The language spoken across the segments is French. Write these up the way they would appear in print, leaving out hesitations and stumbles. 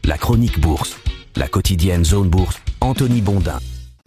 La chronique bourse, la quotidienne Zone Bourse, Anthony Bondin.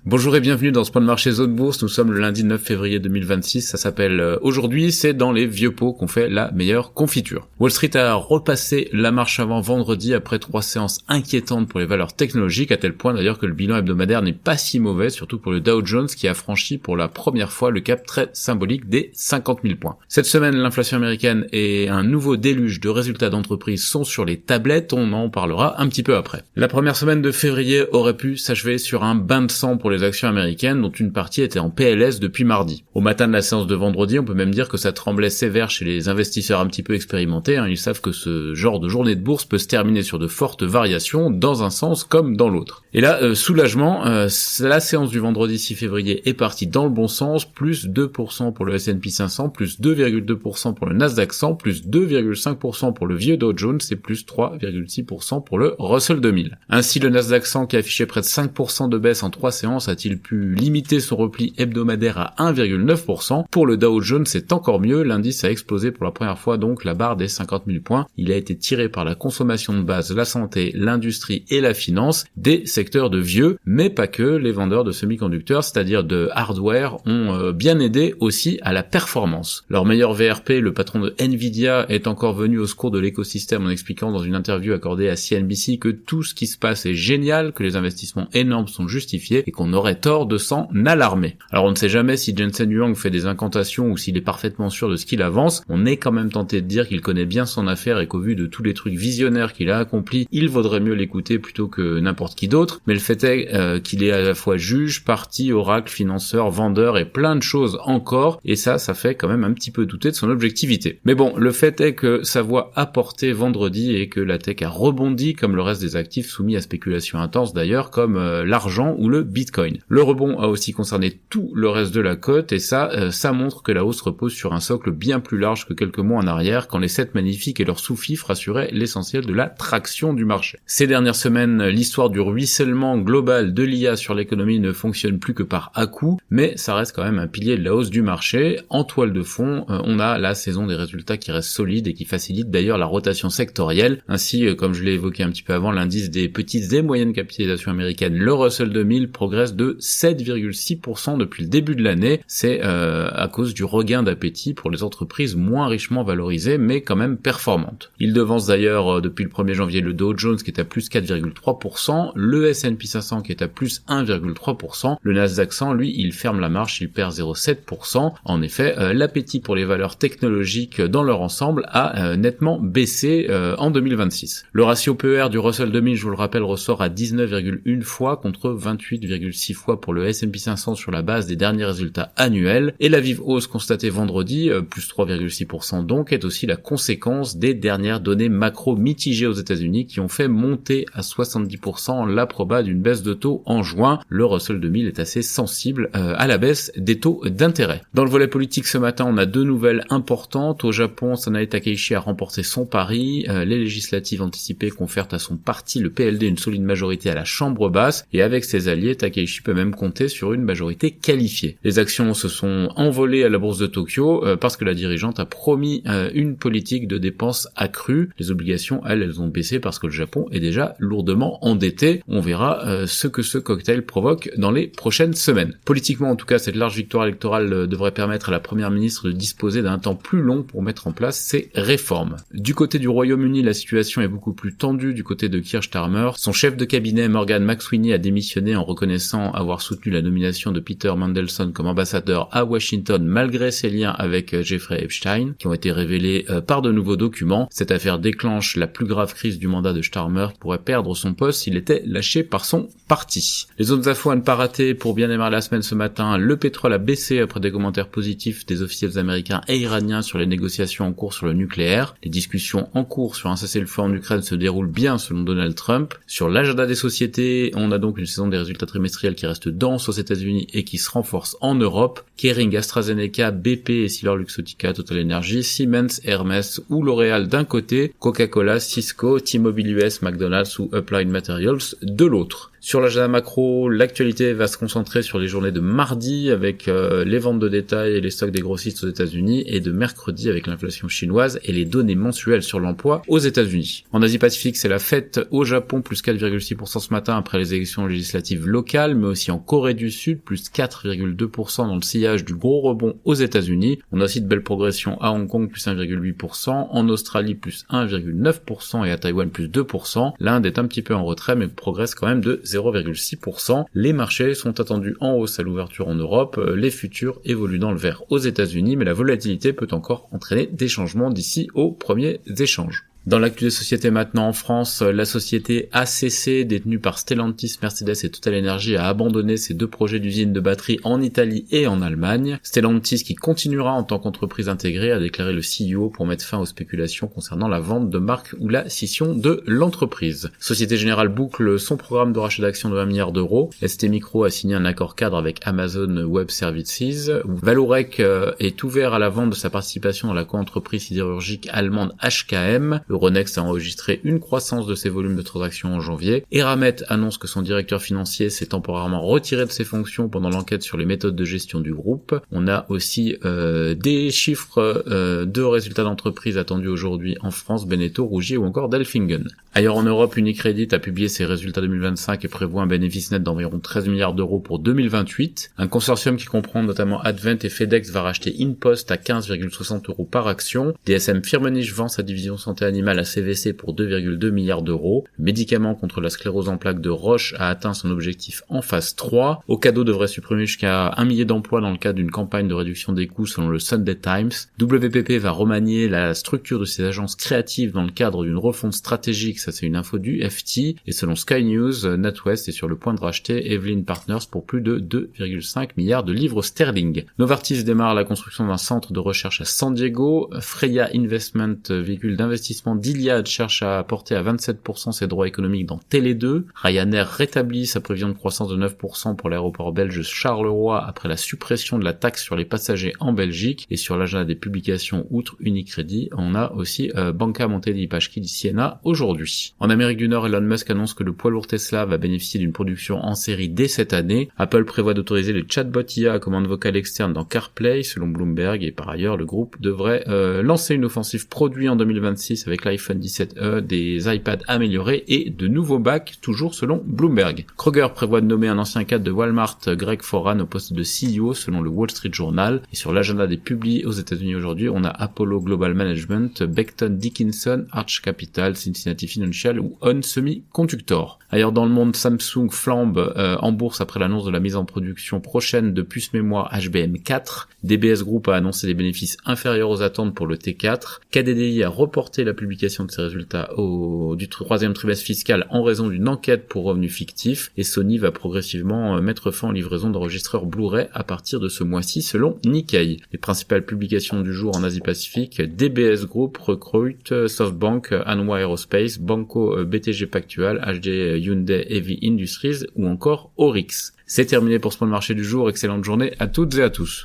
Bonjour et bienvenue dans ce point de marché Zone Bourse. Nous sommes le lundi 9 février 2026. Ça s'appelle Aujourd'hui, c'est dans les vieux pots qu'on fait la meilleure confiture. Wall Street a repassé la marche avant vendredi après 3 séances inquiétantes pour les valeurs technologiques, à tel point d'ailleurs que le bilan hebdomadaire n'est pas si mauvais, surtout pour le Dow Jones qui a franchi pour la première fois le cap très symbolique des 50 000 points. Cette semaine, l'inflation américaine et un nouveau déluge de résultats d'entreprises sont sur les tablettes. On en parlera un petit peu après. La première semaine de février aurait pu s'achever sur un bain de sang pour les actions américaines dont une partie était en PLS depuis mardi. Au matin de la séance de vendredi, on peut même dire que ça tremblait sévère chez les investisseurs un petit peu expérimentés. Ils savent que ce genre de journée de bourse peut se terminer sur de fortes variations dans un sens comme dans l'autre. Et là, soulagement, la séance du vendredi 6 février est partie dans le bon sens, plus 2% pour le S&P 500, plus 2,2% pour le Nasdaq 100, plus 2,5% pour le vieux Dow Jones et plus 3,6% pour le Russell 2000. Ainsi, le Nasdaq 100 qui affichait près de 5% de baisse en 3 séances a-t-il pu limiter son repli hebdomadaire à 1,9%. Pour le Dow Jones, c'est encore mieux. L'indice a explosé pour la première fois donc la barre des 50 000 points. Il a été tiré par la consommation de base, la santé, l'industrie et la finance, des secteurs de vieux, mais pas que. Les vendeurs de semi-conducteurs, c'est-à-dire de hardware, ont bien aidé aussi à la performance. Leur meilleur VRP, le patron de Nvidia, est encore venu au secours de l'écosystème en expliquant dans une interview accordée à CNBC que tout ce qui se passe est génial, que les investissements énormes sont justifiés et qu'on aurait tort de s'en alarmer. Alors on ne sait jamais si Jensen Huang fait des incantations ou s'il est parfaitement sûr de ce qu'il avance. On est quand même tenté de dire qu'il connaît bien son affaire et qu'au vu de tous les trucs visionnaires qu'il a accomplis, il vaudrait mieux l'écouter plutôt que n'importe qui d'autre. Mais le fait est qu'il est à la fois juge, parti, oracle, financeur, vendeur et plein de choses encore. Et ça fait quand même un petit peu douter de son objectivité. Mais bon, le fait est que sa voix a porté vendredi et que la tech a rebondi comme le reste des actifs soumis à spéculation intense d'ailleurs, comme l'argent ou le Bitcoin. Le rebond a aussi concerné tout le reste de la cote et ça montre que la hausse repose sur un socle bien plus large que quelques mois en arrière quand les 7 magnifiques et leurs sous-fifres assuraient l'essentiel de la traction du marché. Ces dernières semaines, l'histoire du ruissellement global de l'IA sur l'économie ne fonctionne plus que par à-coups, mais ça reste quand même un pilier de la hausse du marché. En toile de fond, on a la saison des résultats qui reste solide et qui facilite d'ailleurs la rotation sectorielle. Ainsi, comme je l'ai évoqué un petit peu avant, l'indice des petites et moyennes capitalisations américaines, le Russell 2000, progresse de 7,6% depuis le début de l'année. C'est à cause du regain d'appétit pour les entreprises moins richement valorisées mais quand même performantes. Il devance d'ailleurs depuis le 1er janvier le Dow Jones qui est à plus 4,3%, le S&P 500 qui est à plus 1,3%, le Nasdaq 100 lui il ferme la marche, il perd 0,7%. En effet, l'appétit pour les valeurs technologiques dans leur ensemble a nettement baissé en 2026. Le ratio PER du Russell 2000, je vous le rappelle, ressort à 19,1 fois contre 28,6 fois pour le S&P 500 sur la base des derniers résultats annuels, et la vive hausse constatée vendredi, plus 3,6% donc, est aussi la conséquence des dernières données macro mitigées aux États-Unis qui ont fait monter à 70% l'approbat d'une baisse de taux en juin. Le Russell 2000 est assez sensible à la baisse des taux d'intérêt. Dans le volet politique ce matin, on a 2 nouvelles importantes. Au Japon, Sanae Takaichi a remporté son pari. Les législatives anticipées confèrent à son parti, le PLD, une solide majorité à la Chambre basse, et avec ses alliés, Takaichi peut même compter sur une majorité qualifiée. Les actions se sont envolées à la bourse de Tokyo parce que la dirigeante a promis une politique de dépenses accrue. Les obligations, elles ont baissé parce que le Japon est déjà lourdement endetté. On verra ce que ce cocktail provoque dans les prochaines semaines. Politiquement, en tout cas, cette large victoire électorale devrait permettre à la première ministre de disposer d'un temps plus long pour mettre en place ses réformes. Du côté du Royaume-Uni, la situation est beaucoup plus tendue du côté de Keir Starmer. Son chef de cabinet, Morgan McSweeney, a démissionné en reconnaissant avoir soutenu la nomination de Peter Mandelson comme ambassadeur à Washington malgré ses liens avec Jeffrey Epstein, qui ont été révélés par de nouveaux documents. Cette affaire déclenche la plus grave crise du mandat de Starmer, qui pourrait perdre son poste s'il était lâché par son parti. Les autres infos à ne pas rater pour bien démarrer la semaine ce matin: le pétrole a baissé après des commentaires positifs des officiels américains et iraniens sur les négociations en cours sur le nucléaire. Les discussions en cours sur un cessez-le-feu en Ukraine se déroulent bien selon Donald Trump. Sur l'agenda des sociétés, on a donc une saison des résultats trimestriels industrielle qui reste dense aux États-Unis et qui se renforce en Europe. Kering, AstraZeneca, BP, EssilorLuxottica, Total Energy, Siemens, Hermès ou L'Oréal d'un côté, Coca-Cola, Cisco, T-Mobile US, McDonald's ou Applied Materials de l'autre. Sur l'agenda macro, l'actualité va se concentrer sur les journées de mardi avec les ventes de détail et les stocks des grossistes aux États-Unis et de mercredi avec l'inflation chinoise et les données mensuelles sur l'emploi aux États-Unis. En Asie-Pacifique, c'est la fête au Japon, plus 4,6% ce matin après les élections législatives locales, mais aussi en Corée du Sud, plus 4,2% dans le sillage du gros rebond aux États-Unis. On a aussi de belles progressions à Hong Kong, plus 1,8%, en Australie, plus 1,9% et à Taïwan, plus 2%. L'Inde est un petit peu en retrait, mais progresse quand même de 0,6%. Les marchés sont attendus en hausse à l'ouverture en Europe, les futurs évoluent dans le vert aux États-Unis, mais la volatilité peut encore entraîner des changements d'ici aux premiers échanges. Dans l'actu des sociétés maintenant en France, la société ACC, détenue par Stellantis, Mercedes et Total Energy, a abandonné ses 2 projets d'usine de batterie en Italie et en Allemagne. Stellantis, qui continuera en tant qu'entreprise intégrée, a déclaré le CEO pour mettre fin aux spéculations concernant la vente de marque ou la scission de l'entreprise. Société Générale boucle son programme de rachat d'actions de 1 milliard d'euros. ST Micro a signé un accord cadre avec Amazon Web Services. Vallourec est ouvert à la vente de sa participation dans la coentreprise sidérurgique allemande HKM. Euronext a enregistré une croissance de ses volumes de transactions en janvier. Eramet annonce que son directeur financier s'est temporairement retiré de ses fonctions pendant l'enquête sur les méthodes de gestion du groupe. On a aussi des chiffres de résultats d'entreprise attendus aujourd'hui en France, Beneteau, Rougier ou encore Delfingen. Ailleurs en Europe, Unicredit a publié ses résultats 2025 et prévoit un bénéfice net d'environ 13 milliards d'euros pour 2028. Un consortium qui comprend notamment Advent et FedEx va racheter InPost à 15,60 € par action. DSM Firmenich vend sa division santé animale à CVC pour 2,2 milliards d'euros. Le médicament contre la sclérose en plaques de Roche a atteint son objectif en phase 3. Ocado devrait supprimer jusqu'à 1 millier d'emplois dans le cadre d'une campagne de réduction des coûts selon le Sunday Times. WPP va remanier la structure de ses agences créatives dans le cadre d'une refonte stratégique, ça c'est une info du FT. Et selon Sky News, NatWest est sur le point de racheter Evelyn Partners pour plus de 2,5 milliards de livres sterling. Novartis démarre la construction d'un centre de recherche à San Diego. Freya Investment, véhicule d'investissement d'Iliad, cherche à porter à 27% ses droits économiques dans Télé2. Ryanair rétablit sa prévision de croissance de 9% pour l'aéroport belge Charleroi après la suppression de la taxe sur les passagers en Belgique. Et sur l'agenda des publications outre Unicredit, on a aussi Banca Monte dei Paschi di Siena aujourd'hui. En Amérique du Nord, Elon Musk annonce que le poids lourd Tesla va bénéficier d'une production en série dès cette année. Apple prévoit d'autoriser les chatbots IA à commande vocale externe dans CarPlay selon Bloomberg, et par ailleurs le groupe devrait lancer une offensive produit en 2026 avec l'iPhone 17e, des iPads améliorés et de nouveaux Macs, toujours selon Bloomberg. Kroger prévoit de nommer un ancien cadre de Walmart, Greg Foran, au poste de CEO selon le Wall Street Journal. Et sur l'agenda des publis aux États-Unis aujourd'hui, on a Apollo Global Management, Becton Dickinson, Arch Capital, Cincinnati Financial ou On Semiconductor. Ailleurs dans le monde, Samsung flambe en bourse après l'annonce de la mise en production prochaine de puces mémoire HBM4. DBS Group a annoncé des bénéfices inférieurs aux attentes pour le T4. KDDI a reporté la publication de ses résultats du 3e trimestre fiscal en raison d'une enquête pour revenus fictifs, et Sony va progressivement mettre fin aux livraisons d'enregistreurs Blu-ray à partir de ce mois-ci selon Nikkei. Les principales publications du jour en Asie-Pacifique: DBS Group recrute, SoftBank, Hanwha Aerospace, Banco BTG Pactual, HD Hyundai Heavy Industries ou encore Oryx. C'est terminé pour ce point de marché du jour, excellente journée à toutes et à tous.